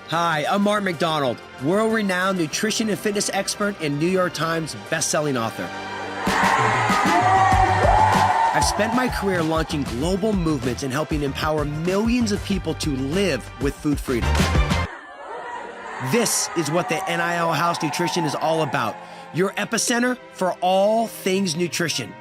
Hi, I'm Mark McDonald, world-renowned nutrition and fitness expert and New York Times best-selling author. I've spent my career launching global movements and helping empower millions of people to live with food freedom. This is what the NIL House Nutrition is all about. Your epicenter for all things nutrition.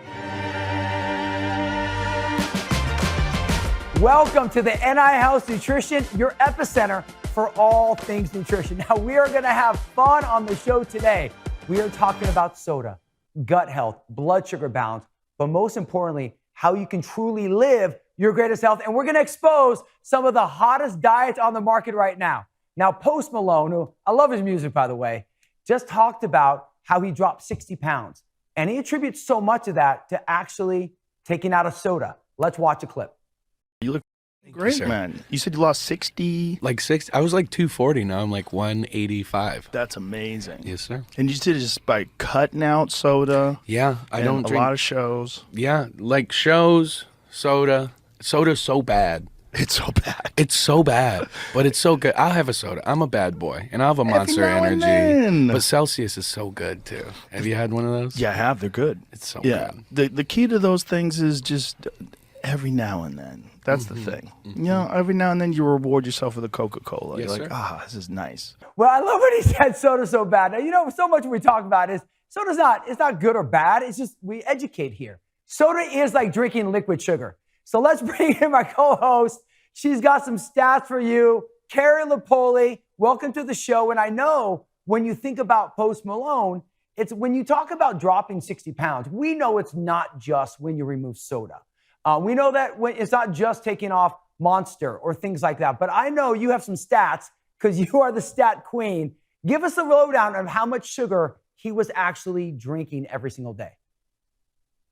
Welcome to the NIL House Nutrition, your epicenter for all things nutrition. Now, we are going to have fun on the show today. We are talking about soda, gut health, blood sugar balance, but most importantly, how you can truly live your greatest health. And we're going to expose some of the hottest diets on the market right now. Now, Post Malone, who I love his music, by the way, just talked about how he dropped 60 pounds. And he attributes so much of that to actually taking out a soda. Let's watch a clip. You look great, man. You said you lost 60? Like 60. I was like 240. Now I'm like 185. That's amazing. Yes, sir. And you did it just by cutting out soda? Yeah, I don't drink. A lot of shows. Yeah, like shows, soda. Soda's so bad. It's so bad. It's so bad, but it's so good. I'll have a soda. I'm a bad boy, and I'll have a Monster now and Energy. then. But Celsius is so good, too. Have you had one of those? Yeah, I have. They're good. It's so good. The key to those things is just every now and then. That's the thing. You know, every now and then you reward yourself with a Coca-Cola. Yes, You're like, this is nice. Well, I love when he said soda's so bad. Now, you know, so much we talk about is soda's it's not good or bad. It's just we educate here. Soda is like drinking liquid sugar. So let's bring in my co-host. She's got some stats for you. Carrie Lapoli, welcome to the show. And I know when you think about Post Malone, it's when you talk about dropping 60 pounds, we know it's not just when you remove soda. We know that it's not just taking off Monster or things like that. But I know you have some stats because you are the stat queen. Give us a lowdown of how much sugar he was actually drinking every single day.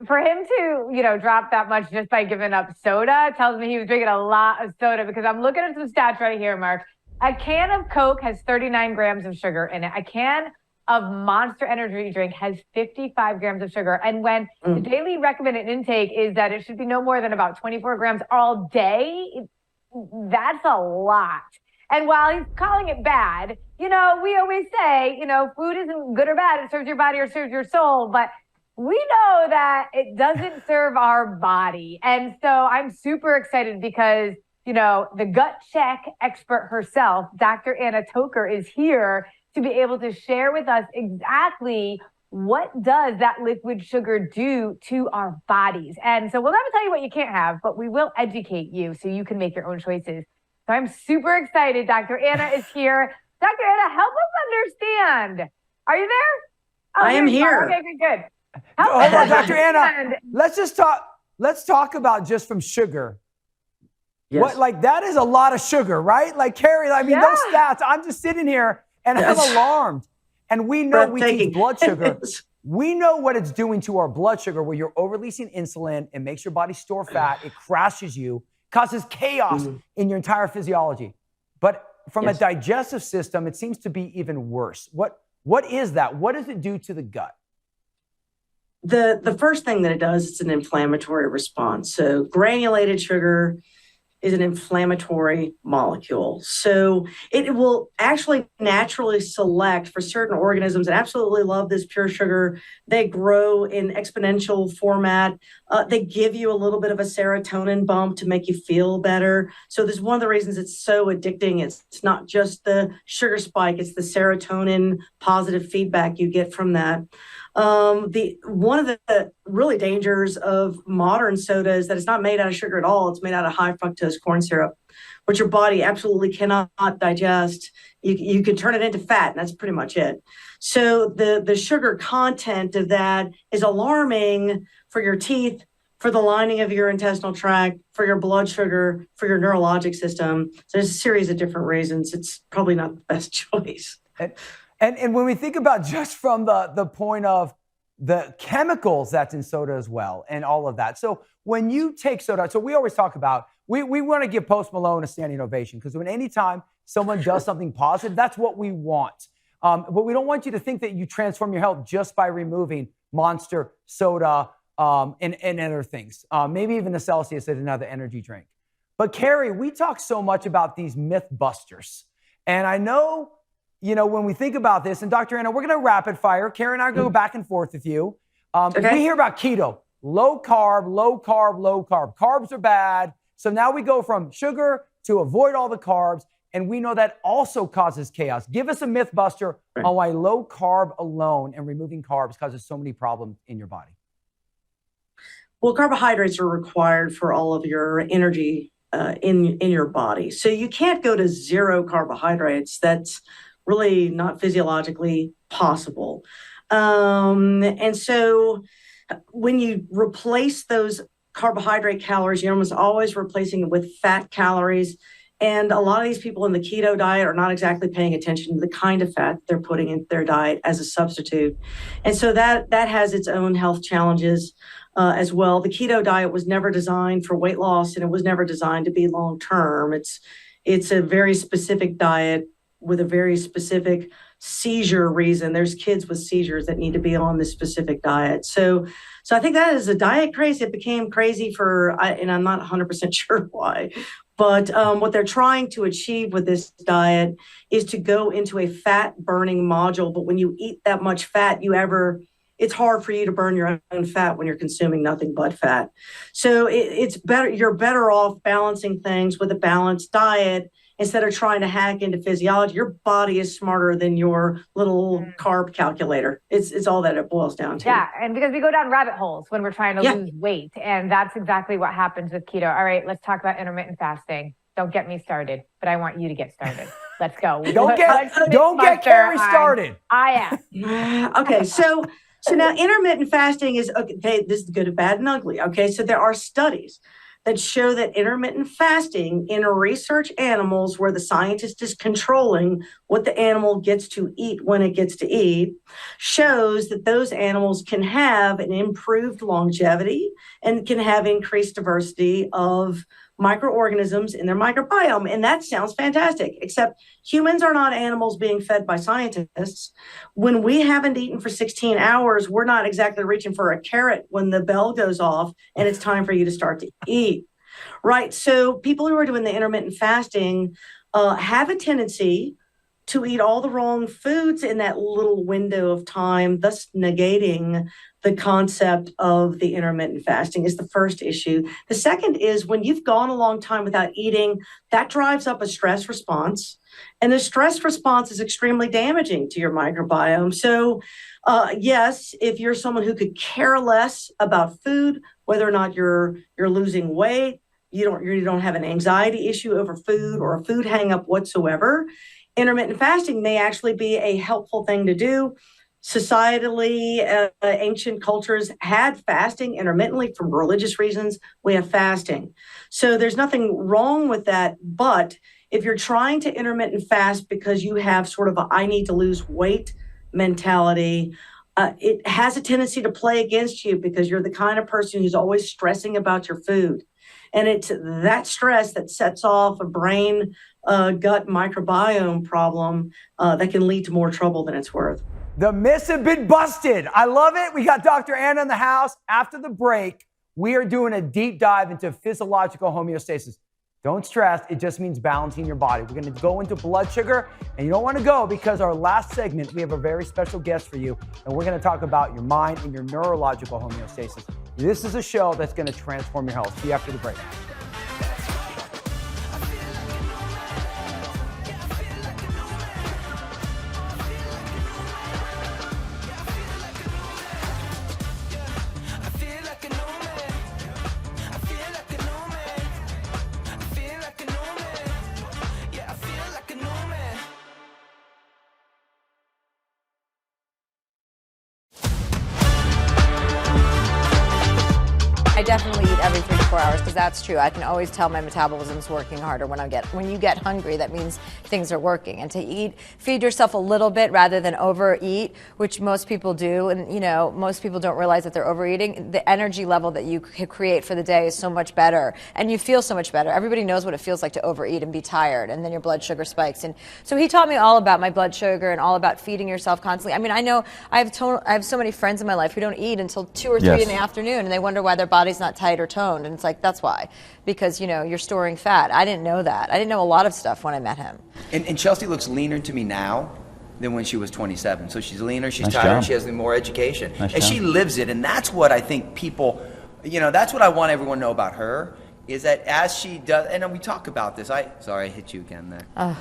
For him to, drop that much just by giving up soda tells me he was drinking a lot of soda, because I'm looking at some stats right here, Mark. A can of Coke has 39 grams of sugar in it. A can of Monster Energy drink has 55 grams of sugar. And when the daily recommended intake is that it should be no more than about 24 grams all day, that's a lot. And while he's calling it bad, we always say, food isn't good or bad. It serves your body or serves your soul. But we know that it doesn't serve our body. And so I'm super excited because, the gut check expert herself, Dr. Anna Toker, is here to be able to share with us exactly what does that liquid sugar do to our bodies. And so we'll never tell you what you can't have, but we will educate you so you can make your own choices. So I'm super excited. Dr. Anna is here. Dr. Anna, help us understand. Are you there? I am here. Okay, good. Hold on, Dr. Anna. Let's talk about just from sugar. Yes. That is a lot of sugar, right? Like Carrie, those stats, I'm just sitting here and I'm alarmed. And we know we teach blood sugar. We know what it's doing to our blood sugar, where you're over-releasing insulin. It makes your body store fat. It crashes you, causes chaos in your entire physiology. But from a digestive system, it seems to be even worse. What is that? What does it do to the gut? The first thing that it does, it's an inflammatory response. So granulated sugar is an inflammatory molecule. So it will actually naturally select for certain organisms that absolutely love this pure sugar. They grow in exponential format. They give you a little bit of a serotonin bump to make you feel better. So this is one of the reasons it's so addicting. It's not just the sugar spike, it's the serotonin positive feedback you get from that. One of the really dangers of modern soda is that it's not made out of sugar at all. It's made out of high fructose corn syrup, which your body absolutely cannot digest. You could turn it into fat, and that's pretty much it. So the sugar content of that is alarming for your teeth, for the lining of your intestinal tract, for your blood sugar, for your neurologic system. So there's a series of different reasons. It's probably not the best choice. And when we think about just from the point of the chemicals that's in soda as well and all of that. So when you take soda, so we always talk about, we want to give Post Malone a standing ovation, because when anytime someone does something positive, that's what we want. But we don't want you to think that you transform your health just by removing Monster, soda, and other things. Maybe even the Celsius is another energy drink. But Carrie, we talk so much about these myth busters. And I know, when we think about this, and Dr. Anna, we're going to rapid fire. Karen and I go back and forth with you. Okay. We hear about keto, low carb, low carb, low carb. Carbs are bad. So now we go from sugar to avoid all the carbs. And we know that also causes chaos. Give us a myth buster on why low carb alone and removing carbs causes so many problems in your body. Well, carbohydrates are required for all of your energy in your body. So you can't go to zero carbohydrates. That's really not physiologically possible. And so when you replace those carbohydrate calories, you're almost always replacing it with fat calories. And a lot of these people in the keto diet are not exactly paying attention to the kind of fat they're putting in their diet as a substitute. And so that has its own health challenges as well. The keto diet was never designed for weight loss, and it was never designed to be long-term. It's a very specific diet with a very specific seizure reason. There's kids with seizures that need to be on this specific diet. So I think that is a diet craze. It became crazy and I'm not 100% sure why. But what they're trying to achieve with this diet is to go into a fat-burning module. But when you eat that much fat, it's hard for you to burn your own fat when you're consuming nothing but fat. So it's better. You're better off balancing things with a balanced diet instead of trying to hack into physiology. Your body is smarter than your little carb calculator. It's all that it boils down to. Yeah, and because we go down rabbit holes when we're trying to lose weight, and that's exactly what happens with keto. All right, let's talk about intermittent fasting. Don't get me started, but I want you to get started. Let's go. Don't get Carrie started. I am. Okay, so now intermittent fasting is, okay, this is good, bad, and ugly. Okay, so there are studies that show that intermittent fasting in research animals where the scientist is controlling what the animal gets to eat when it gets to eat, shows that those animals can have an improved longevity and can have increased diversity of microorganisms in their microbiome. And that sounds fantastic, except humans are not animals being fed by scientists. When we haven't eaten for 16 hours, we're not exactly reaching for a carrot when the bell goes off and it's time for you to start to eat. Right. So people who are doing the intermittent fasting have a tendency to eat all the wrong foods in that little window of time, thus negating the concept of the intermittent fasting is the first issue. The second is when you've gone a long time without eating, that drives up a stress response. And the stress response is extremely damaging to your microbiome. So yes, if you're someone who could care less about food, whether or not you're losing weight, you don't have an anxiety issue over food or a food hang up whatsoever, intermittent fasting may actually be a helpful thing to do. Societally, ancient cultures had fasting intermittently for religious reasons. We have fasting. So there's nothing wrong with that. But if you're trying to intermittent fast because you have sort of I need to lose weight mentality, it has a tendency to play against you because you're the kind of person who's always stressing about your food. And it's that stress that sets off a brain gut microbiome problem that can lead to more trouble than it's worth. The myths have been busted. I love it. We got Dr. Anna in the house. After the break, we are doing a deep dive into physiological homeostasis. Don't stress. It just means balancing your body. We're going to go into blood sugar, and you don't want to go because our last segment, we have a very special guest for you, and we're going to talk about your mind and your neurological homeostasis. This is a show that's going to transform your health. See you after the break. I definitely eat every 3 to 4 hours because that's true. I can always tell my metabolism's working harder when you get hungry. That means things are working. And to feed yourself a little bit rather than overeat, which most people do. And most people don't realize that they're overeating. The energy level that you create for the day is so much better, and you feel so much better. Everybody knows what it feels like to overeat and be tired, and then your blood sugar spikes. And so he taught me all about my blood sugar and all about feeding yourself constantly. I mean, I know I have so many friends in my life who don't eat until 2 or 3 in the afternoon, and they wonder why their bodies body's not tight or toned. And it's like, that's why, because, you're storing fat. I didn't know that. I didn't know a lot of stuff when I met him. And Chelsea looks leaner to me now than when she was 27. So she's leaner, she's Nice tighter, job. she has more education. Nice And job. she lives it. And that's what I think people, that's what I want everyone to know about her, is that as she does, and we talk about this, sorry, I hit you again there.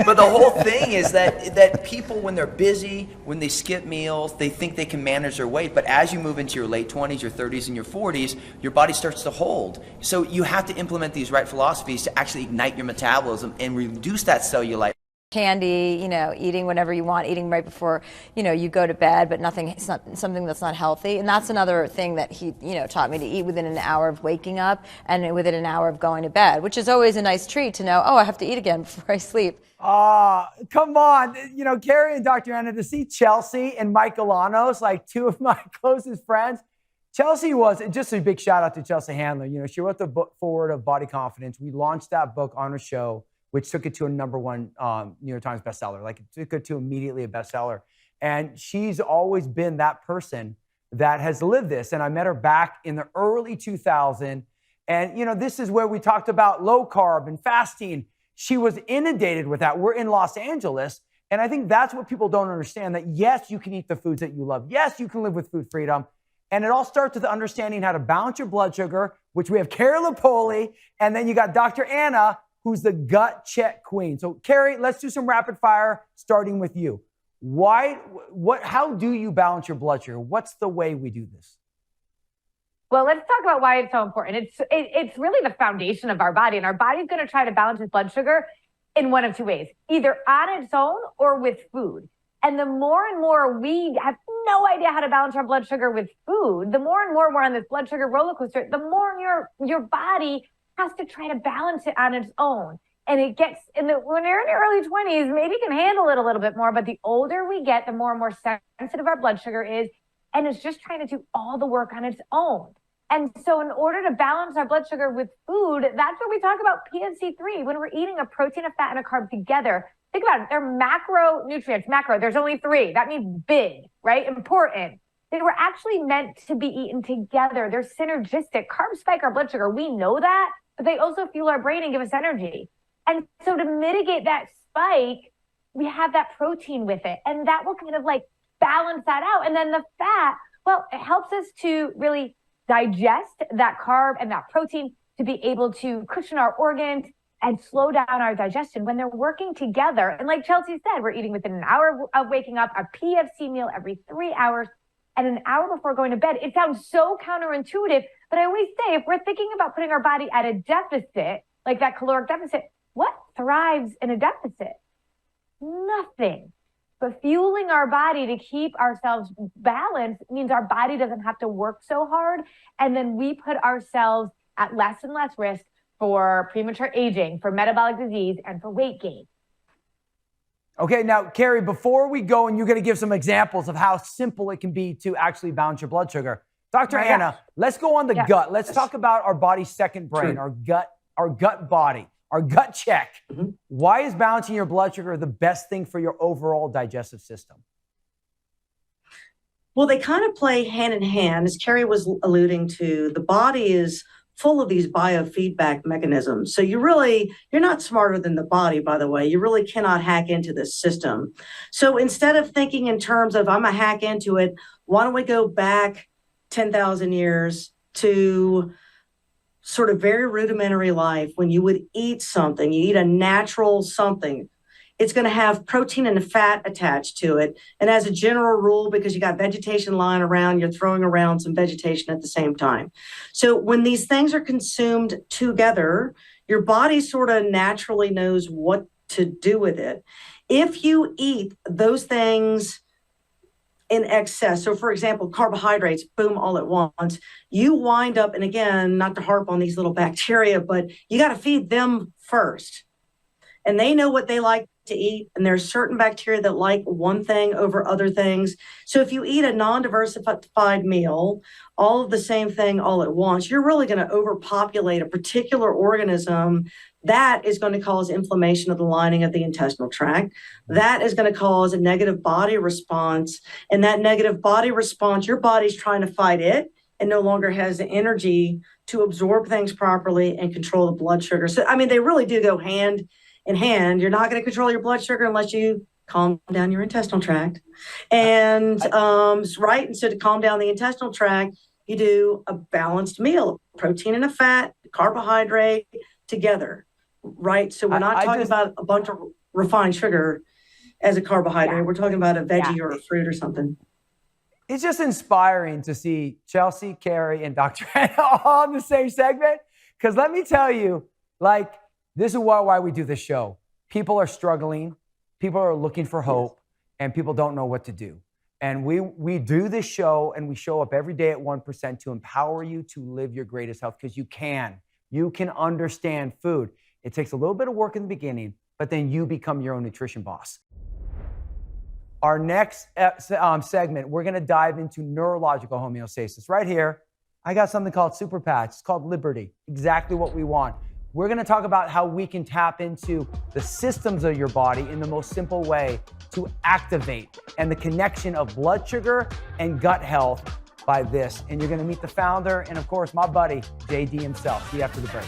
But the whole thing is that people, when they're busy, when they skip meals, they think they can manage their weight. But as you move into your late 20s, your 30s, and your 40s, your body starts to hold. So you have to implement these right philosophies to actually ignite your metabolism and reduce that cellulite. Candy, eating whatever you want, eating right before, you go to bed, but it's not something that's not healthy. And that's another thing that he, taught me, to eat within an hour of waking up and within an hour of going to bed, which is always a nice treat to know, I have to eat again before I sleep. Come on. Carrie and Dr. Anna, to see Chelsea and Mike Alanos, like two of my closest friends. Chelsea was, just a big shout out to Chelsea Handler. She wrote the book Forward of Body Confidence. We launched that book on her show, which took it to a #1 New York Times bestseller. Like, it took it to immediately a bestseller. And she's always been that person that has lived this. And I met her back in the early 2000s. And, this is where we talked about low carb and fasting. She was inundated with that. We're in Los Angeles. And I think that's what people don't understand, that yes, you can eat the foods that you love. Yes, you can live with food freedom. And it all starts with understanding how to balance your blood sugar, which we have Carrie Lapoli. And then you got Dr. Anna, who's the gut check queen. So, Carrie, let's do some rapid fire, starting with you. How do you balance your blood sugar? What's the way we do this? Well, let's talk about why it's so important. It's really the foundation of our body, and our body's going to try to balance its blood sugar in one of two ways, either on its own or with food. And the more and more we have no idea how to balance our blood sugar with food, the more and more we're on this blood sugar roller coaster, the more your body has to try to balance it on its own. And it gets, when you're in your early 20s, maybe you can handle it a little bit more, but the older we get, the more and more sensitive our blood sugar is, and it's just trying to do all the work on its own. And so in order to balance our blood sugar with food, that's where we talk about PNC3. When we're eating a protein, a fat, and a carb together, think about it. They're macronutrients. Macro, there's only 3. That means big, right? Important. They were actually meant to be eaten together. They're synergistic. Carbs spike our blood sugar. We know that, but they also fuel our brain and give us energy. And so to mitigate that spike, we have that protein with it. And that will kind of like balance that out. And then the fat, well, it helps us to really digest that carb and that protein to be able to cushion our organs and slow down our digestion when they're working together. And like Chelsea said, we're eating within an hour of waking up, a PFC meal every 3 hours, and an hour before going to bed. It sounds so counterintuitive, but I always say, if we're thinking about putting our body at a deficit, like that caloric deficit, what thrives in a deficit? Nothing. But fueling our body to keep ourselves balanced means our body doesn't have to work so hard. And then we put ourselves at less and less risk for premature aging, for metabolic disease, and for weight gain. Okay, now, Carrie, before we go, and you're going to give some examples of how simple it can be to actually balance your blood sugar. Dr. Anna, let's go on the gut. Let's talk about our body's second brain, our gut body. Our gut check. Mm-hmm. Why is balancing your blood sugar the best thing for your overall digestive system? Well, they kind of play hand in hand. As Carrie was alluding to, the body is full of these biofeedback mechanisms. So you're not smarter than the body, by the way. You really cannot hack into this system. So instead of thinking in terms of, I'm going to hack into it, why don't we go back 10,000 years to sort of very rudimentary life when you would eat something, you eat a natural something, it's going to have protein and fat attached to it. And as a general rule, because you got vegetation lying around, you're throwing around some vegetation at the same time. So when these things are consumed together, your body sort of naturally knows what to do with it. If you eat those things in excess. So for example, carbohydrates, boom, all at once, you wind up, and again, not to harp on these little bacteria, but you got to feed them first. And they know what they like to eat. And there's certain bacteria that like one thing over other things. So if you eat a non-diversified meal, all of the same thing all at once, you're really going to overpopulate a particular organism. That is going to cause inflammation of the lining of the intestinal tract. That is going to cause a negative body response. And that negative body response, your body's trying to fight it, and no longer has the energy to absorb things properly and control the blood sugar. So, I mean, they really do go hand in hand. You're not going to control your blood sugar unless you calm down your intestinal tract. And, right. And so to calm down the intestinal tract, you do a balanced meal, protein and a fat, carbohydrate together, right? So we're not talking about a bunch of refined sugar as a carbohydrate. Yeah. We're talking about a veggie Yeah. or a fruit or something. It's just inspiring to see Chelsea, Carrie, and Dr. Anna all in the same segment. Because let me tell you, like, this is why we do this show. People are struggling. People are looking for hope, and people don't know what to do. And we do this show, and we show up every day at 1% to empower you to live your greatest health, because you can. You can understand food. It takes a little bit of work in the beginning, but then you become your own nutrition boss. Our next segment, we're going to dive into neurological homeostasis. Right here, I got something called Super Patch. It's called Liberty. Exactly what we want. We're going to talk about how we can tap into the systems of your body in the most simple way to activate, and the connection of blood sugar and gut health by this. And you're going to meet the founder and, of course, my buddy, JD himself. See you after the break.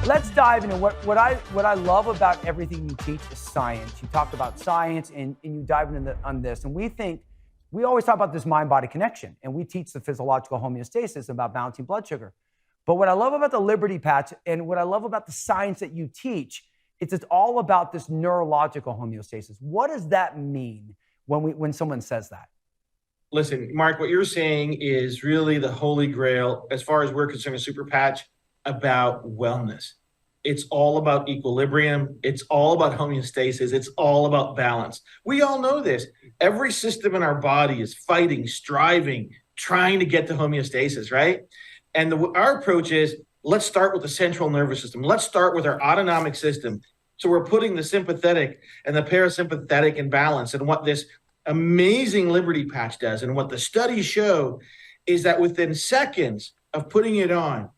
Let's dive into what I love about everything you teach is science. You talk about science and you dive into on this. And we always talk about this mind-body connection, and we teach the physiological homeostasis about balancing blood sugar. But what I love about the Liberty Patch and what I love about the science that you teach, it's all about this neurological homeostasis. What does that mean when someone says that? Listen, Mark, what you're saying is really the holy grail, as far as we're concerned, a Super Patch, about wellness. It's all about equilibrium. It's all about homeostasis. It's all about balance. We all know this. Every system in our body is fighting, striving, trying to get to homeostasis, right? And our approach is, let's start with the central nervous system. Let's start with our autonomic system. So we're putting the sympathetic and the parasympathetic in balance. And what this amazing Liberty Patch does, and what the studies show, is that within seconds of putting it on,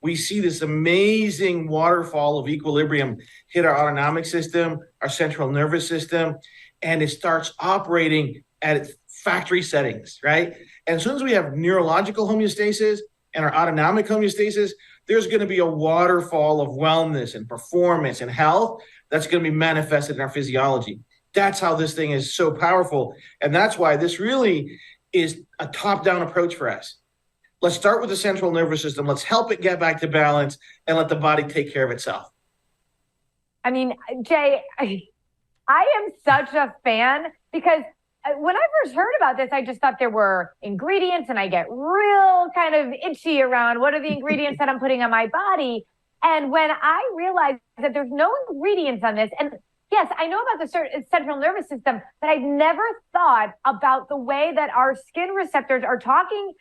we see this amazing waterfall of equilibrium hit our autonomic system, our central nervous system, and it starts operating at its factory settings, right? And as soon as we have neurological homeostasis and our autonomic homeostasis, there's going to be a waterfall of wellness and performance and health that's going to be manifested in our physiology. That's how this thing is so powerful. And that's why this really is a top-down approach for us. Let's start with the central nervous system. Let's help it get back to balance and let the body take care of itself. I mean, Jay, I am such a fan, because when I first heard about this, I just thought there were ingredients, and I get real kind of itchy around what are the ingredients that I'm putting on my body. And when I realized that there's no ingredients on this, and yes, I know about the central nervous system, but I've never thought about the way that our skin receptors are talking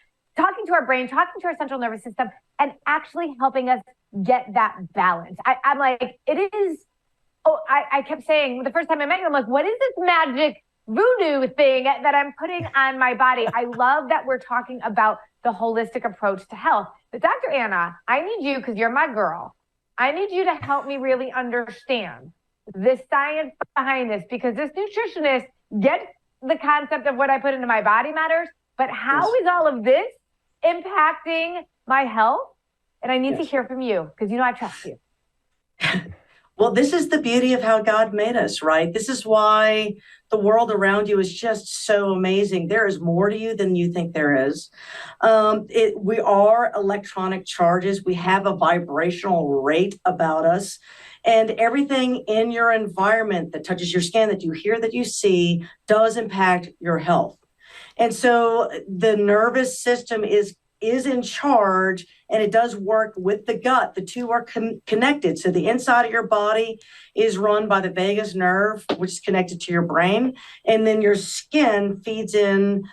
to our brain, talking to our central nervous system, and actually helping us get that balance. I'm like, it is, I kept saying the first time I met you, I'm like, what is this magic voodoo thing that I'm putting on my body? I love that we're talking about the holistic approach to health. But Dr. Anna, I need you, because you're my girl, I need you to help me really understand the science behind this, because this nutritionist gets the concept of what I put into my body matters, but how is all of this impacting my health? And I need to hear from you, because I trust you. Well, this is the beauty of how God made us, right? This is why the world around you is just so amazing. There is more to you than you think there is. We are electronic charges. We have a vibrational rate about us. And everything in your environment that touches your skin, that you hear, that you see, does impact your health. And so the nervous system is in charge, and it does work with the gut. The two are connected. So the inside of your body is run by the vagus nerve, which is connected to your brain. And then your skin feeds in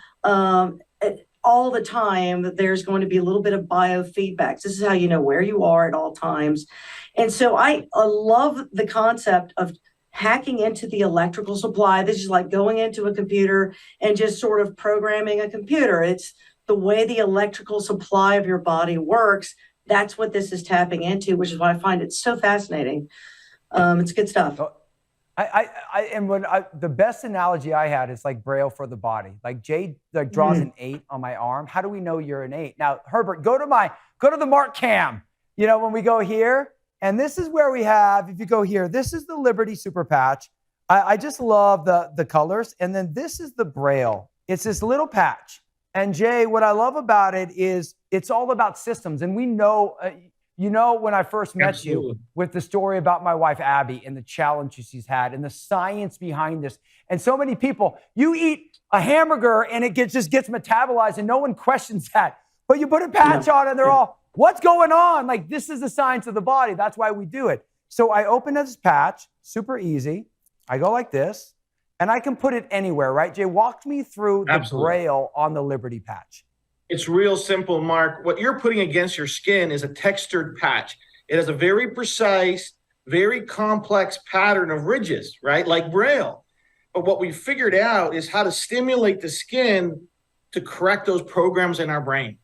all the time that there's going to be a little bit of biofeedbacks. This is how you know where you are at all times. And so I love the concept of hacking into the electrical supply. This is like going into a computer and just sort of programming a computer. It's the way the electrical supply of your body works. That's what this is tapping into, which is why I find it so fascinating. It's good stuff. The best analogy I had is like Braille for the body. Like Jay draws an 8 on my arm. How do we know you're an 8? Now, Herbert, go to the Mark cam. You know, when we go here, and this is where we have, if you go here, this is the Liberty Super Patch. I just love the colors. And then this is the Braille. It's this little patch. And Jay, what I love about it is it's all about systems. And we know, when I first met you with the story about my wife, Abby, and the challenges she's had and the science behind this. And so many people, you eat a hamburger and it just gets metabolized and no one questions that. But you put a patch on and they're all, what's going on? Like, this is the science of the body. That's why we do it. So I open this patch, super easy. I go like this, and I can put it anywhere, right? Jay, walk me through the Braille on the Liberty patch. It's real simple, Mark. What you're putting against your skin is a textured patch. It has a very precise, very complex pattern of ridges, right? Like Braille. But what we figured out is how to stimulate the skin to correct those programs in our brain,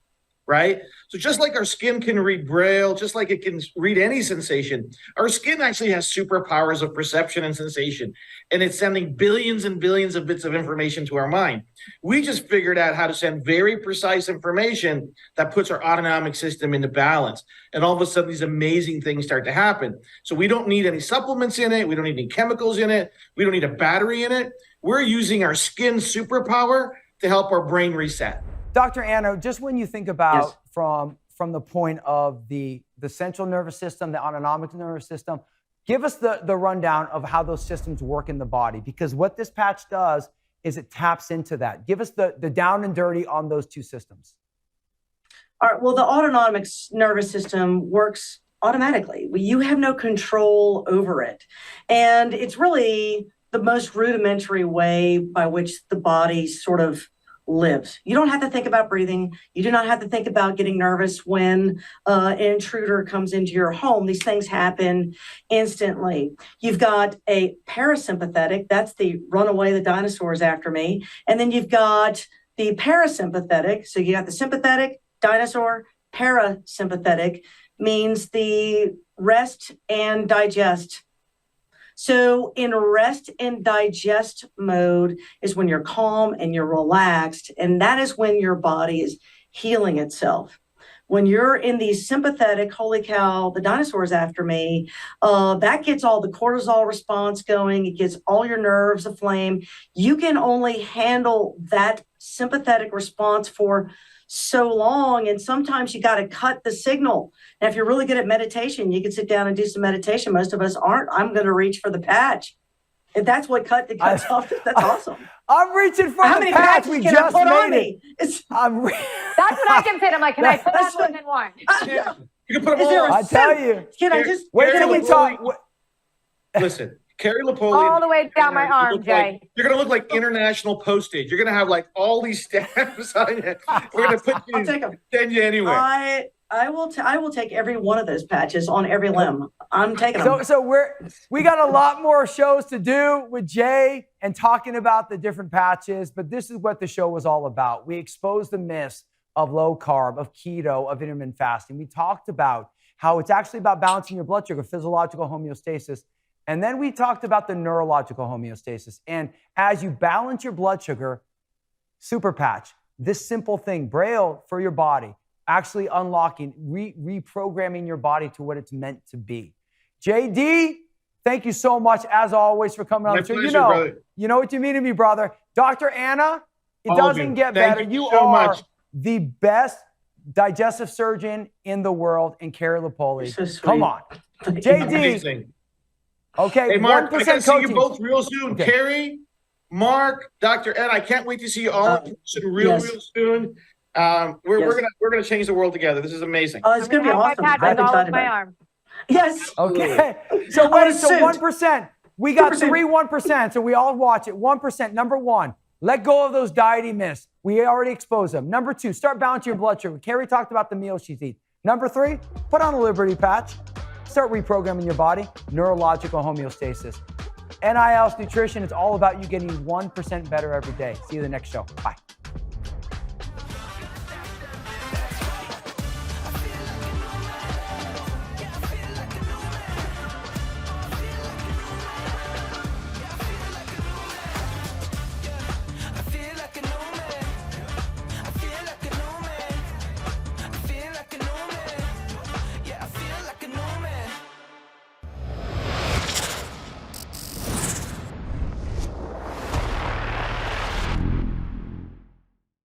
right? So just like our skin can read Braille, just like it can read any sensation, our skin actually has superpowers of perception and sensation, and it's sending billions and billions of bits of information to our mind. We just figured out how to send very precise information that puts our autonomic system into balance, and all of a sudden these amazing things start to happen. So we don't need any supplements in it. We don't need any chemicals in it. We don't need a battery in it. We're using our skin superpower to help our brain reset. Dr. Anna, just when you think about from the point of the central nervous system, the autonomic nervous system, give us the rundown of how those systems work in the body, because what this patch does is it taps into that. Give us the down and dirty on those two systems. All right. Well, the autonomic nervous system works automatically. You have no control over it. And it's really the most rudimentary way by which the body sort of lives. You don't have to think about breathing. You do not have to think about getting nervous when an intruder comes into your home. These things happen instantly. You've got a parasympathetic, that's the run away, the dinosaurs after me. And then you've got the parasympathetic. So you got the sympathetic, dinosaur, parasympathetic means the rest and digest. So in rest and digest mode is when you're calm and you're relaxed, and that is when your body is healing itself. When you're in the sympathetic, holy cow, the dinosaur's after me, that gets all the cortisol response going. It gets all your nerves aflame. You can only handle that sympathetic response for so long, and sometimes you got to cut the signal. Now, if you're really good at meditation, you can sit down and do some meditation. Most of us aren't. I'm going to reach for the patch. If that's what cuts off, that's awesome. I'm reaching for How the many patch. patches We can just I put on made it. me? That's what I can say. I'm like, can I put that one in one? You can put them Is there all. I tell you. Can I just Wait till we talk. Listen, Carrie Lapoli. All the way down my arm, Jay. You're going to look like international postage. You're going to have like all these stamps on you. We're going to put you, I'll take 'em. send you anywhere. I will take every one of those patches on every limb. I'm taking them. So we got a lot more shows to do with Jay and talking about the different patches, but this is what the show was all about. We exposed the myths of low carb, of keto, of intermittent fasting. We talked about how it's actually about balancing your blood sugar, physiological homeostasis. And then we talked about the neurological homeostasis. And as you balance your blood sugar, super patch, this simple thing, Braille for your body, actually unlocking, reprogramming your body to what it's meant to be. JD, thank you so much, as always, for coming on the show. You know what you mean to me, brother. Dr. Anna, it doesn't get better. You are the best digestive surgeon in the world, and Carrie Lapoli. So come on. JD. Amazing. Okay, hey, Mark, 1% I got to see you coaching. both real soon. Okay. Carrie, Mark, Dr. Ed, I can't wait to see you all in person real soon. We're gonna change the world together. This is amazing. Oh, it's gonna be awesome. I'm excited all over about my it. arm. Yes. Okay. So wait, so 1%. We got 3 1%. So we all watch it. 1%. Number one, let go of those dieting myths. We already exposed them. Number 2, start balancing your blood sugar. Carrie talked about the meals she's eating. Number 3, put on a Liberty patch. Start reprogramming your body. Neurological homeostasis. NIL's nutrition is all about you getting 1% better every day. See you in the next show. Bye.